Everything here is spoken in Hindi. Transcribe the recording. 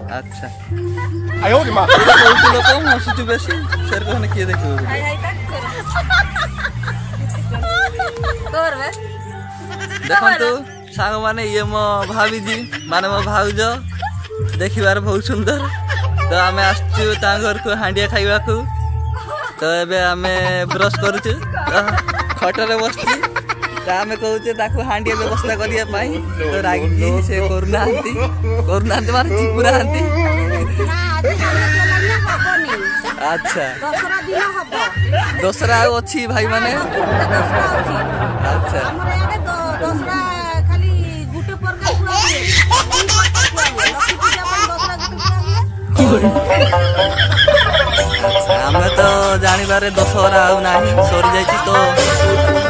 अच्छा लोक हसुचु बेसी सेर कहने किए देखिए देखु सांग माने ये मो भाभी जी माने मो भाउज देखिबार बहुत सुंदर तो आम आसचु घर को हांडिया खाइबा को तो एबे आमे ब्रश करूछु खटरे बसची तो आम कहूचे हांडिया व्यवस्था करिया पाई तो रागी से करूना मारे चिपुरा हांती अच्छा दसरा अच्छी भाई माने अच्छा आमे तो जानिबारे दशहरा आउ नाही सरी जाइछि तो